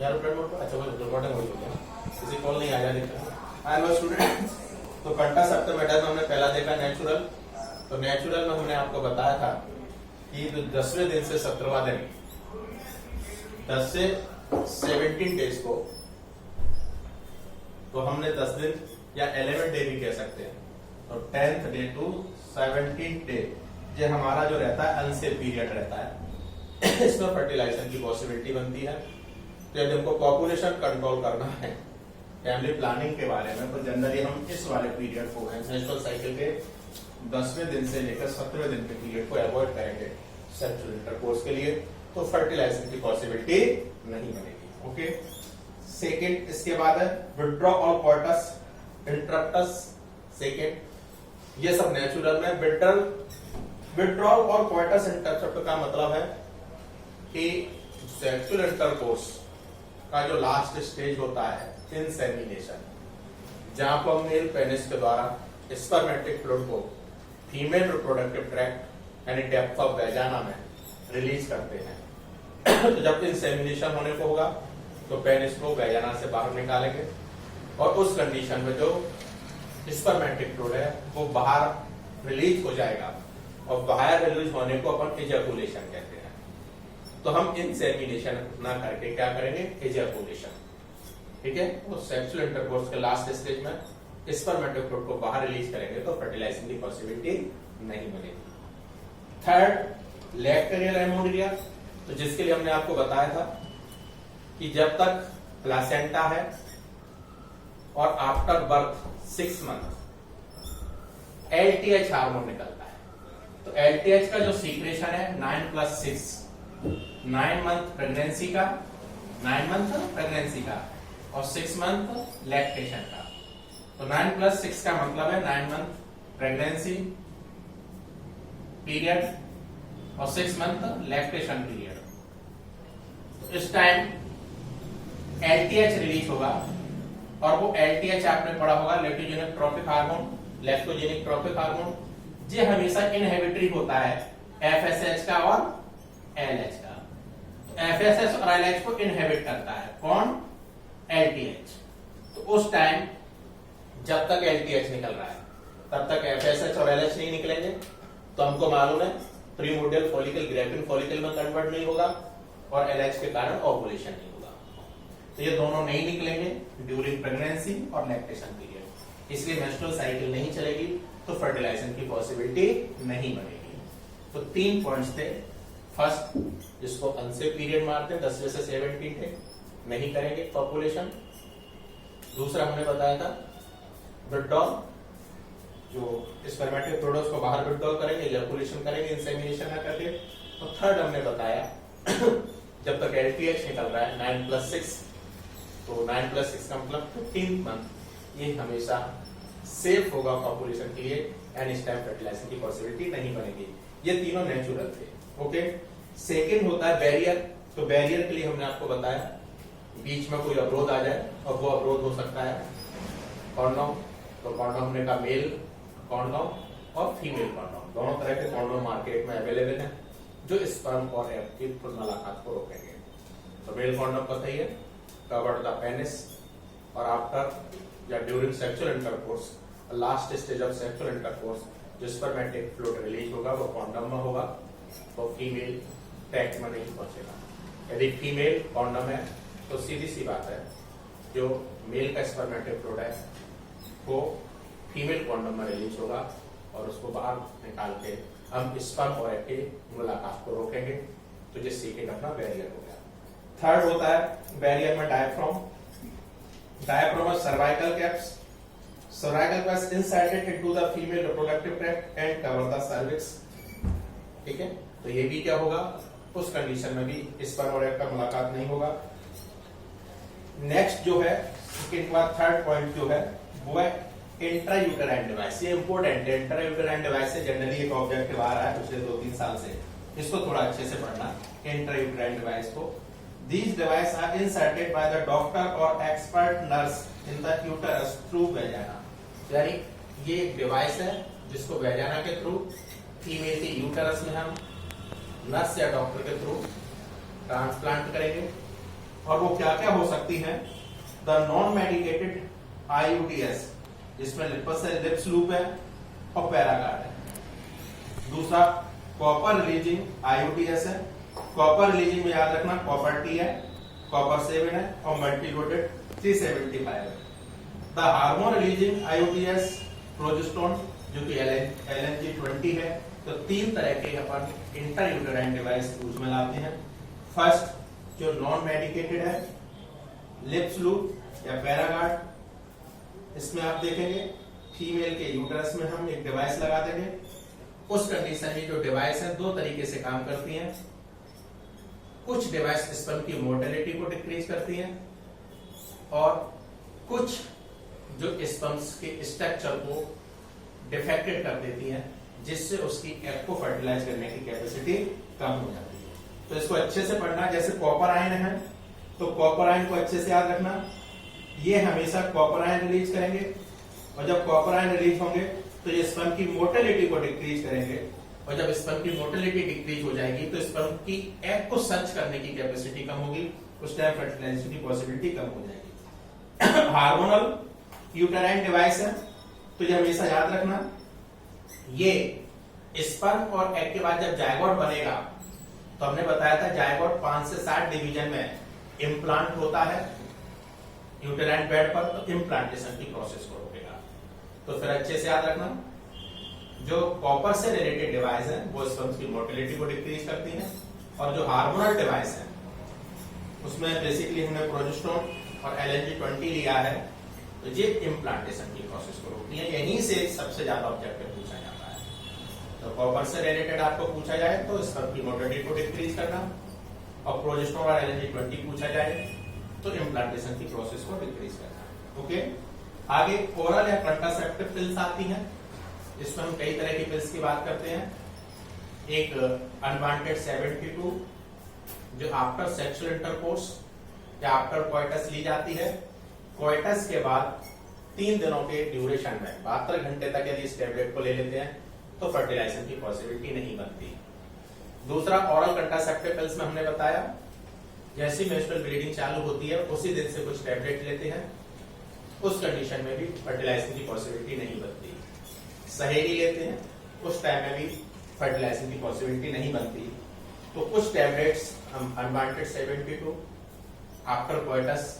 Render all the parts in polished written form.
Aeroplane mode पर अच्छा वो रिकॉर्डिंग हो गया, किसी कॉल नहीं आया देखा। I am student. तो कंट्रासेप्टिव मेथड हमने पहला देखा नेचुरल। तो नेचुरल में हमने आपको बताया था कि 10वें दिन से 17वां दिन, 10 से 17 डेज को तो हमने 10 दिन या 11 डे भी कह सकते हैं। और 10th day to 17th day ये हमारा जो रहता है अनसेफ पीरियड रहता है, इसमें फर्टिलाइजेशन की पॉसिबिलिटी बनती है। तो यदि हमको पॉपुलेशन कंट्रोल करना है, फैमिली प्लानिंग के बारे में, तो जनरली हम इस वाले पीरियड को मेंस्ट्रुअल साइकिल के 10वें दिन से लेकर 17वें दिन के पीरियड को अवॉइड करेंगे सेक्सुअल इंटरकोर्स के लिए, तो फर्टिलाइजेशन की पॉसिबिलिटी नहीं बनेगी। ओके। सेकेंड इसके बाद है withdraw all courts interrupts. Second ये सब नेचुरल में विड्रॉल और कोर्टस इंटरप्ट का मतलब है कि सेक्सुअल इंटरकोर्स का जो लास्ट स्टेज होता है इंसेमिनेशन, जहां पर मेल पेनिस के द्वारा स्पर्मेटिक फ्लूइड को फीमेल रिप्रोडक्टिव ट्रैक्ट यानी डेप्थ ऑफ वेजाना में रिलीज करते हैं। तो जब इंसेमिनेशन होने को होगा तो पेनिस को वेजाना से बाहर निकालेंगे और उस कंडीशन में जो स्पर्मेटिक फ्लूइड है वो बाहर रिलीज हो जाएगा, और बाहर रिलीज होने को अपन इजैकुलेशन कहते हैं। तो हम इंसेमिनेशन ना करके क्या करेंगे, इजैकुलेशन। ठीक है। तो सेक्सुअल इंटरकोर्स के लास्ट स्टेज में स्पर्मेटिक फ्लूइड को बाहर रिलीज करेंगे तो फर्टिलाइजेशन की पॉसिबिलिटी नहीं बनेगी। थर्ड लैक्टेरियल एमोनिया, तो जिसके लिए हमने आपको बताया था कि जब तक प्लासेंटा है और after birth 6 month LTH hormone निकलता है। तो एलटीएच का जो सीक्रेशन है 9+6, 9 मंथ प्रेगनेंसी का, 9 मंथ प्रेगनेंसी का और 6 मंथ लैक्टेशन का। तो 9+6 का मतलब है 9 मंथ प्रेगनेंसी पीरियड और 6 मंथ लैक्टेशन पीरियड। तो इस टाइम एलटीएच रिलीज होगा, और वो एलटीएच आपने पढ़ा होगा lactogenic tropic hormone, lactogenic tropic hormone, ये हमेशा इनहिबिटरी होता है एफएसएच का और एलएच का। तो एफएसएच और एलएच को इनहिबिट करता है कौन, एलटीएच। तो उस टाइम जब तक एलटीएच निकल रहा है तब तक एफएसएच और एलएच नहीं निकलेंगे। तो हमको मालूम है प्रीमोर्डियल फॉलिकल ग्रेविन फॉलिकल में कन्वर्ट नहीं होगा और एलएच के कारण ओवुलेशन नहीं होगा। तो ये दोनों नहीं निकलेंगे ड्यूरिंग प्रेगनेंसी और लैक्टेशन पीरियड, इसलिए मेंस्ट्रुअल साइकिल नहीं चलेगी, तो फर्टिलाइजेशन की पॉसिबिलिटी नहीं बनेगी। तो 3 पॉइंट्स थे। फर्स्ट, जिसको अनसेफ पीरियड मारते हैं 10 से 17 थे, नहीं करेंगे पॉपुलेशन। दूसरा हमने बताया था विड्रॉल, जो स्पर्मेटिक फ्लूइड को बाहर विड्रॉल करेंगे, इजैकुलेशन करेंगे इंसेमिनेशन ना करके। और थर्ड हमने बताया जब तक एलटीएच निकल रहा है 9+6, तो 9+6 का मतलब 15 मंथ, ये हमेशा सेफ होगा पॉपुलेशन के लिए, एंड इस टाइम फर्टिलाइजेशन की पॉसिबिलिटी नहीं बनेगी। ये तीनों नेचुरल थे। ओके। सेकेंड होता है बैरियर। तो बैरियर के लिए हमने आपको बताया बीच में कोई अवरोध आ जाए, और वो अवरोध हो सकता है कॉन्डोम। तो कॉन्डोम ने कहा मेल कॉन्डोम और फीमेल कॉन्डोम, दोनों तरह के कॉन्डोम मार्केट में अवेलेबल हैं जो स्पर्म और एग की मुलाकात को रोकेंगे। तो मेल कॉन्डोम पता ही है, कवर्ड द पेनिस, और आफ्टर या during sexual intercourse, last stage of sexual intercourse, जो स्पर्मेटिक फ्लूइड रिलीज होगा वो कॉन्डोम में होगा, तो फीमेल टैग में नहीं पहुंचेगा। यदि फीमेल कॉन्डोम है तो सीधी सी बात है, जो मेल का स्पर्मेटिक फ्लूइड है वो फीमेल कॉन्डोम में रिलीज होगा, और उसको बाहर निकाल के हम स्पर्म और एग की मुलाकात को रोकेंगे। तो ये सेकेंड अपना बैरियर हो गया। थर्ड होता है बैरियर में डायफ्राम। डायफ्राम और cervical caps. Cervical caps inserted into the female reproductive tract and cover the cervix. ठीक है। तो ये भी क्या होगा, उस कंडीशन में भी स्पर्म और एग का मुलाकात नहीं होगा। नेक्स्ट जो है सेकेंड का थर्ड पॉइंट जो है वो है इंट्रायूटेराइन डिवाइस। ये इंपोर्टेंट है। इंट्रायूटेराइन डिवाइस से जनरली एक ऑब्जेक्टिव आ रहा है पिछले 2-3 साल से, इसको थोड़ा अच्छे से पढ़ना। इंट्रायूटेराइन डिवाइस को, these devices are inserted by the doctor or expert nurse in the uterus through vagina। यानी ये एक डिवाइस है जिसको वेजाना के थ्रू फीमेल के यूटरस में हम नर्स या डॉक्टर के थ्रू ट्रांसप्लांट करेंगे, और वो क्या क्या हो सकती हैं? द नॉन मेडिकेटेड IUTS, जिसमें लिप्स लूप है और पैरागार्ड है। दूसरा कॉपर रिलीजिंग IUTS है। कॉपर रिलीजिंग में याद रखना कॉपर T है, कॉपर 7 है और मल्टीलोडेड 375 है। The hormone releasing IUTS progesterone, जो कि LNG-20 है। तो तीन तरह के अपन इंटर यूटेराइन डिवाइस यूज में लाते हैं। फर्स्ट जो नॉन मेडिकेटेड है, लिप्स लूप या पैरागार्ड, इसमें आप देखेंगे फीमेल के यूटरस में हम एक डिवाइस लगा देंगे। उस कंडीशन में जो डिवाइस है दो तरीके से काम करती हैं। कुछ डिवाइस स्पर्म की मोटिलिटी को डिक्रीज करती हैं और कुछ जो स्पर्म्स के स्ट्रक्चर को डिफेक्टेड कर देती हैं, जिससे उसकी एग को फर्टिलाइज करने की कैपेसिटी कम हो जाती है। तो इसको अच्छे से पढ़ना। जैसे कॉपर आयन है तो कॉपर आयन को अच्छे से याद रखना, ये हमेशा कॉपर आयन रिलीज करेंगे और जब कॉपर आयन रिलीज होंगे तो ये स्पर्म की मोटिलिटी को डिक्रीज करेंगे और जब स्पर्म की मोटिलिटी डिक्रीज हो जाएगी तो स्पर्म की एग को सर्च करने की कैपेसिटी कम होगी, उस टाइम फर्टिलाइजेशन की पॉसिबिलिटी कम हो जाएगी। हार्मोनल यूटेराइन डिवाइस है तो ये हमेशा याद रखना, ये स्पर्म और एग के बाद जब जायगोट बनेगा तो हमने बताया था जायगोट 5 से 7 डिवीजन में इम्प्लांट होता है यूटेराइन बेड पर, तो इम्प्लांटेशन की प्रोसेस को रोकेगा। तो फिर अच्छे से याद रखना, जो कॉपर से रिलेटेड डिवाइस है वो स्पर्म की मोटिलिटी को डिक्रीज करती है और जो हार्मोनल डिवाइस है उसमें बेसिकली हमने प्रोजेस्टेरोन और LNG-20 लिया है, तो ये इम्प्लांटेशन की प्रोसेस को रोकती है। यहीं से सबसे ज्यादा ऑब्जेक्टिव पूछा जाता है। तो कॉपर से रिलेटेड आपको पूछा जाए तो स्पर्म की मोटिलिटी को डिक्रीज करना और प्रोजेस्टेरोन और LNG-20 पूछा जाए तो इम्प्लांटेशन की प्रोसेस को डिक्रीज करना। ओके, आगे ओरल या कंट्रासेप्टिव पिल्स आती हैं। इसमें हम कई तरह की पिल्स की बात करते हैं। एक अनवांटेड 72 जो आफ्टर सेक्सुअल इंटरकोर्स या आफ्टर कोइटस ली जाती है। कोइटस के बाद 3 दिनों के ड्यूरेशन में 72 घंटे तक यदि इस टेबलेट को ले लेते हैं तो फर्टिलाइजेशन की पॉसिबिलिटी नहीं बनती। दूसरा ओरल कंट्रासेप्टिव पिल्स में हमने बताया जैसी मेंस्ट्रुअल ब्लीडिंग चालू होती है उसी दिन से कुछ टेबलेट लेते हैं, उस कंडीशन में भी फर्टिलाइजेशन की पॉसिबिलिटी नहीं बनती। सहेली लेते हैं उस टाइम में भी फर्टिलाइजेशन की पॉसिबिलिटी नहीं बनती। तो कुछ टैबलेट्स हम अनवांटेड 72 आफ्टर कोइटस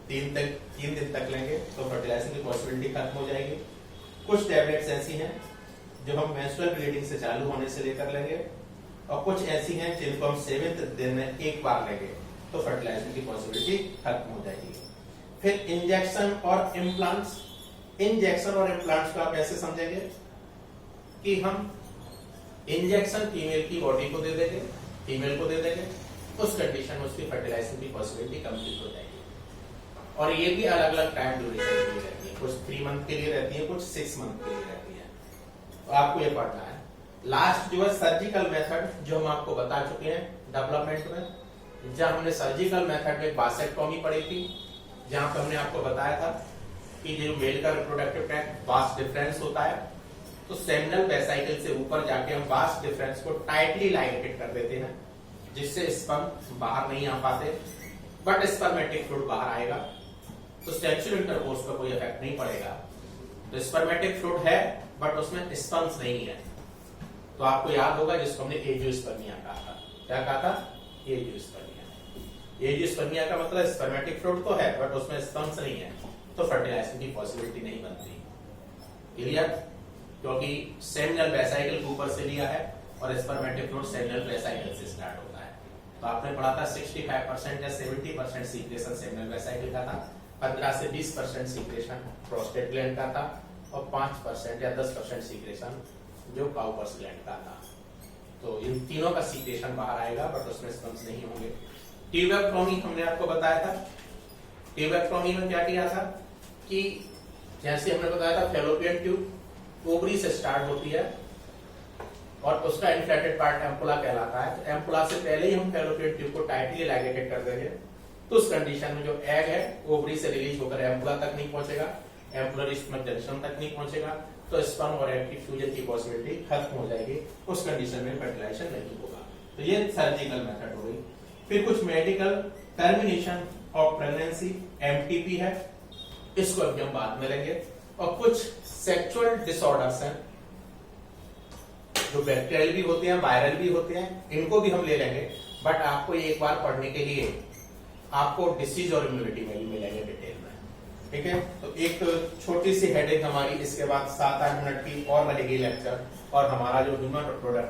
3 दिन तक लेंगे तो फर्टिलाइजेशन की पॉसिबिलिटी खत्म हो जाएगी। कुछ टैबलेट्स ऐसी हैं जो हम मेंस्ट्रुअल ब्लीडिंग से चालू होने से लेकर लेंगे और कुछ ऐसी हैं जिनको हम 7वें दिन में एक बार लेंगे तो फर्टिलाइजेशन की पॉसिबिलिटी खत्म हो जाएगी। फिर इंजेक्शन और इम्प्लांट्स। इंजेक्शन और इम्प्लांट्स को आप ऐसे समझेंगे कि हम इंजेक्शन फीमेल की बॉडी को दे देंगे, फीमेल को दे देंगे, उस कंडीशन में उसकी फर्टिलाइजेशन की पॉसिबिलिटी कंप्लीट हो जाएगी। और ये भी अलग अलग टाइम ड्यूरेशन के लिए रहती है, कुछ 3 मंथ के लिए रहती है, कुछ 6 मंथ के लिए रहती है। तो आपको ये पढ़ना है। लास्ट जो है सर्जिकल मेथड, जो हम आपको बता चुके हैं डेवलपमेंट में, जब हमने सर्जिकल मेथड में वासेक्टोमी पढ़ी थी, जहां पर हमने आपको बताया था कि जो मेल का रिप्रोडक्टिव ट्रैक्ट वास्ट डिफरेंस होता है, तो सेमिनल वेसाइकल से ऊपर जाके हम वास्ट डिफरेंस को टाइटली लाइगेटेड कर देते हैं, जिससे स्पर्म बाहर नहीं आ पाते, बट स्पर्मेटिक फ्लूइड बाहर आएगा। तो सेक्सुअल इंटरकोर्स पर कोई इफेक्ट नहीं पड़ेगा। तो स्पर्मेटिक फ्लूइड है बट उसमें स्पर्म्स नहीं है। तो आपको याद होगा जिसको हमने एजियोस्पर्मिया कहा था। क्या कहा था? एजियोस्पर्मिया। एजियोस्पर्मिया का मतलब स्पर्मेटिक फ्लूइड तो है बट उसमें स्पर्म्स नहीं है, तो फर्टिलाइजेशन की पॉसिबिलिटी नहीं बनती। क्लियर? क्योंकि सेमिनल वेसाइकल के ऊपर से लिया है और स्पर्मेटिक फ्लूइड सेमिनल वेसाइकल से स्टार्ट होता है। तो आपने पढ़ा था 65% या 70% सीक्रेशन सेमिनल वेसाइकल का था, 15 से 20% सीक्रेशन प्रोस्टेट ग्लैंड का था और 5% या 10% सीक्रेशन जो काउपर्स ग्लैंड का था। तो इन तीनों का सीक्रेशन बाहर आएगा बट उसमें स्पर्म्स नहीं होंगे। ट्यूबेक्टोमी हमने आपको बताया था। ट्यूबेक्टोमी में क्या किया था कि जैसे हमने बताया था फैलोपियन ट्यूब ओवरी से स्टार्ट होती है और उसका इन्फ्लेटेड पार्ट एम्पुला कहलाता है। तो एम्पुला से पहले ही हम फैलोपियन ट्यूब को टाइटली लाइगेटेड कर देंगे, तो उस कंडीशन में जो एग है ओवरी से रिलीज होकर एम्पुला तक नहीं पहुंचेगा, एम्पुलर स्टमक जंक्शन तक नहीं पहुंचेगा, तो स्पर्म और एग की फ्यूजन की पॉसिबिलिटी खत्म हो जाएगी। उस कंडीशन में फर्टिलाइजेशन नहीं होगा। तो ये सर्जिकल मेथड हो गई। फिर कुछ medical termination of pregnancy, MTP है, इसको अभी हम बाद में लेंगे। और कुछ सेक्सुअल डिसऑर्डर्स हैं जो बैक्टीरियल भी होते हैं, वायरल भी होते हैं, इनको भी हम ले लेंगे। बट आपको एक बार पढ़ने के लिए आपको डिसीज और इम्यूनिटी में भी मिलेंगे डिटेल में, ठीक है। तो एक छोटी सी हेडिंग हमारी, इसके बाद 7-8 मिनट की और रहेगी लेक्चर, और हमारा जो ह्यूमन